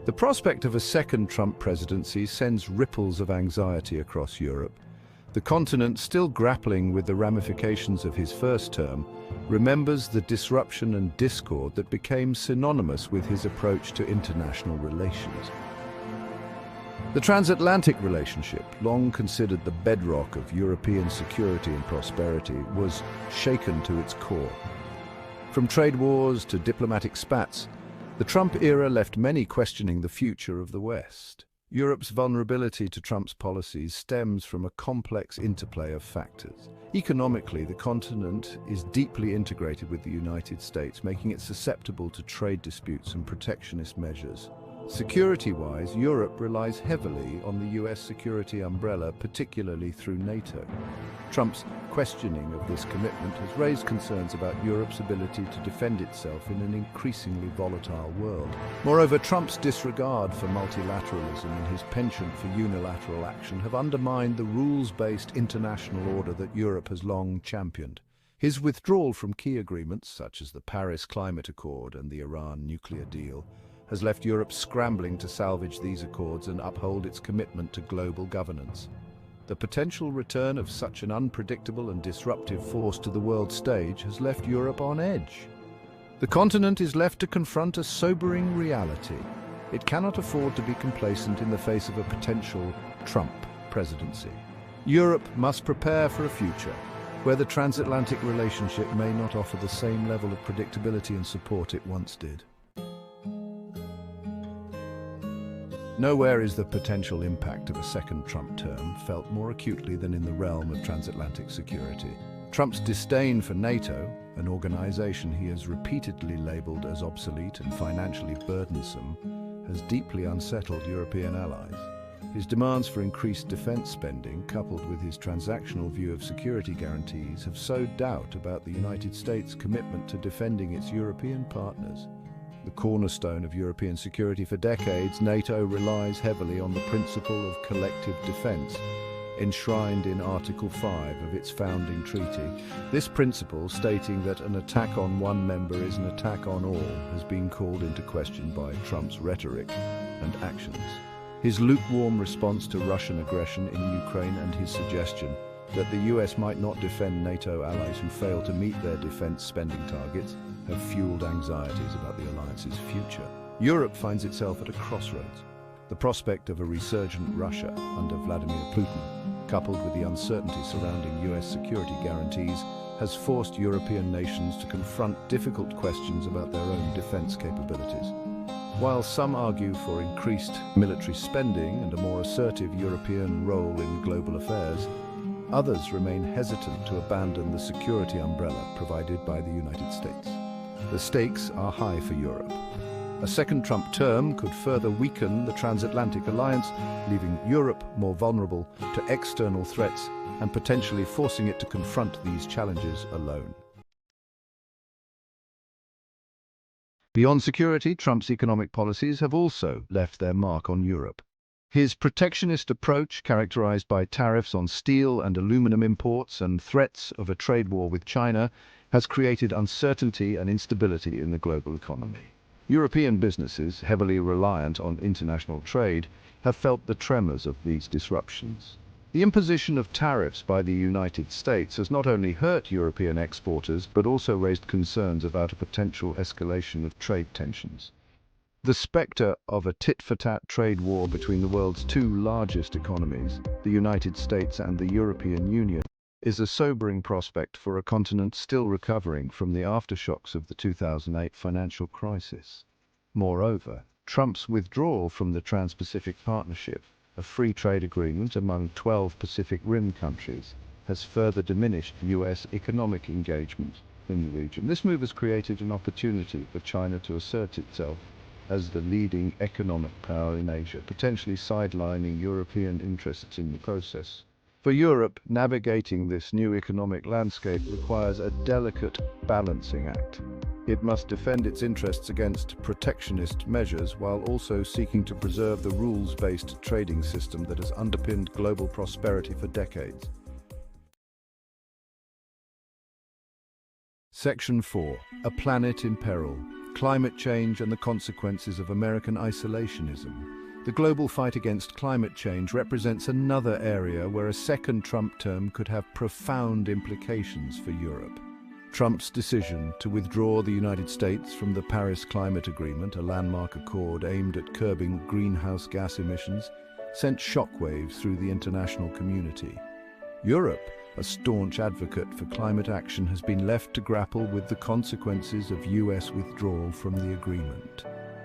The prospect of a second Trump presidency sends ripples of anxiety across Europe. The continent, still grappling with the ramifications of his first term, remembers the disruption and discord that became synonymous with his approach to international relations. The transatlantic relationship, long considered the bedrock of European security and prosperity, was shaken to its core. From trade wars to diplomatic spats, the Trump era left many questioning the future of the West. Europe's vulnerability to Trump's policies stems from a complex interplay of factors. Economically, the continent is deeply integrated with the United States, making it susceptible to trade disputes and protectionist measures. Security-wise, Europe relies heavily on the US security umbrella, particularly through NATO. Trump's questioning of this commitment has raised concerns about Europe's ability to defend itself in an increasingly volatile world. Moreover, Trump's disregard for multilateralism and his penchant for unilateral action have undermined the rules-based international order that Europe has long championed. His withdrawal from key agreements, such as the Paris Climate Accord and the Iran nuclear deal, has left Europe scrambling to salvage these accords and uphold its commitment to global governance. The potential return of such an unpredictable and disruptive force to the world stage has left Europe on edge. The continent is left to confront a sobering reality. It cannot afford to be complacent in the face of a potential Trump presidency. Europe must prepare for a future where the transatlantic relationship may not offer the same level of predictability and support it once did. Nowhere is the potential impact of a second Trump term felt more acutely than in the realm of transatlantic security. Trump's disdain for NATO, an organization he has repeatedly labeled as obsolete and financially burdensome, has deeply unsettled European allies. His demands for increased defense spending, coupled with his transactional view of security guarantees, have sowed doubt about the United States' commitment to defending its European partners. The cornerstone of European security for decades, NATO relies heavily on the principle of collective defense, enshrined in Article 5 of its founding treaty. This principle, stating that an attack on one member is an attack on all, has been called into question by Trump's rhetoric and actions. His lukewarm response to Russian aggression in Ukraine and his suggestion that the US might not defend NATO allies who fail to meet their defense spending targets have fueled anxieties about the alliance's future. Europe finds itself at a crossroads. The prospect of a resurgent Russia under Vladimir Putin, coupled with the uncertainty surrounding US security guarantees, has forced European nations to confront difficult questions about their own defense capabilities. While some argue for increased military spending and a more assertive European role in global affairs, others remain hesitant to abandon the security umbrella provided by the United States. The stakes are high for Europe. A second Trump term could further weaken the transatlantic alliance, leaving Europe more vulnerable to external threats and potentially forcing it to confront these challenges alone. Beyond security, Trump's economic policies have also left their mark on Europe. His protectionist approach, characterized by tariffs on steel and aluminum imports and threats of a trade war with China, has created uncertainty and instability in the global economy. European businesses, heavily reliant on international trade, have felt the tremors of these disruptions. The imposition of tariffs by the United States has not only hurt European exporters, but also raised concerns about a potential escalation of trade tensions. The specter of a tit-for-tat trade war between the world's two largest economies, the United States and the European Union, is a sobering prospect for a continent still recovering from the aftershocks of the 2008 financial crisis. Moreover, Trump's withdrawal from the Trans-Pacific Partnership, a free trade agreement among 12 Pacific Rim countries, has further diminished U.S. economic engagement in the region. This move has created an opportunity for China to assert itself as the leading economic power in Asia, potentially sidelining European interests in the process. For Europe, navigating this new economic landscape requires a delicate balancing act. It must defend its interests against protectionist measures while also seeking to preserve the rules-based trading system that has underpinned global prosperity for decades. Section 4. A Planet in Peril. climate change and the consequences of American isolationism. The global fight against climate change represents another area where a second Trump term could have profound implications for Europe. Trump's decision to withdraw the United States from the Paris Climate Agreement, a landmark accord aimed at curbing greenhouse gas emissions, sent shockwaves through the international community. Europe, a staunch advocate for climate action, has been left to grapple with the consequences of US withdrawal from the agreement.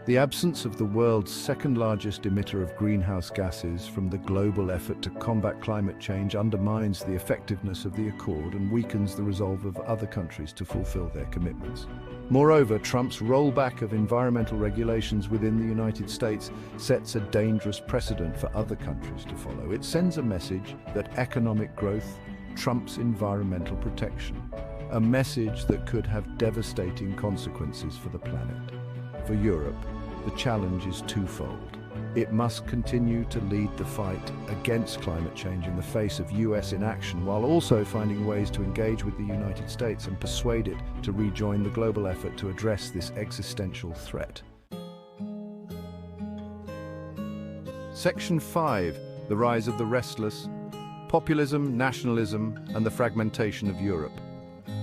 The absence of the world's second-largest emitter of greenhouse gases from the global effort to combat climate change undermines the effectiveness of the accord and weakens the resolve of other countries to fulfill their commitments. Moreover, Trump's rollback of environmental regulations within the United States sets a dangerous precedent for other countries to follow. It sends a message that economic growth trumps environmental protection, a message that could have devastating consequences for the planet. For Europe, the challenge is twofold. It must continue to lead the fight against climate change in the face of US inaction, while also finding ways to engage with the United States and persuade it to rejoin the global effort to address this existential threat. Section 5. The rise of the restless, populism, nationalism, and the fragmentation of Europe.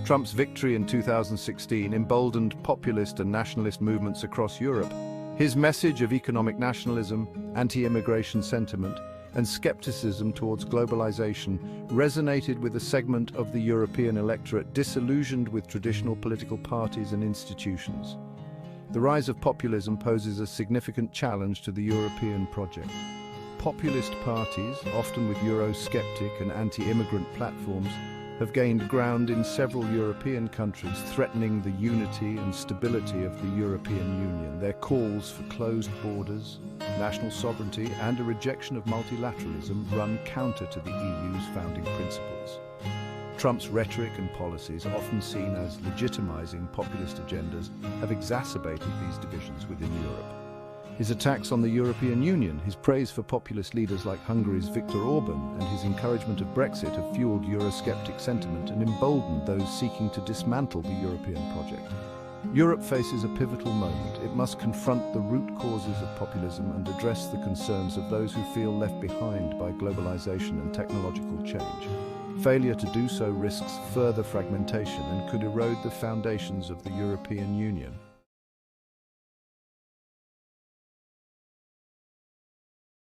Trump's victory in 2016 emboldened populist and nationalist movements across Europe. His message of economic nationalism, anti-immigration sentiment, and skepticism towards globalization resonated with a segment of the European electorate disillusioned with traditional political parties and institutions. The rise of populism poses a significant challenge to the European project. Populist parties, often with Eurosceptic and anti-immigrant platforms, have gained ground in several European countries, threatening the unity and stability of the European Union. Their calls for closed borders, national sovereignty, and a rejection of multilateralism run counter to the EU's founding principles. Trump's rhetoric and policies, often seen as legitimizing populist agendas, have exacerbated these divisions within Europe. His attacks on the European Union, his praise for populist leaders like Hungary's Viktor Orban, and his encouragement of Brexit have fueled Eurosceptic sentiment and emboldened those seeking to dismantle the European project. Europe faces a pivotal moment. It must confront the root causes of populism and address the concerns of those who feel left behind by globalization and technological change. Failure to do so risks further fragmentation and could erode the foundations of the European Union.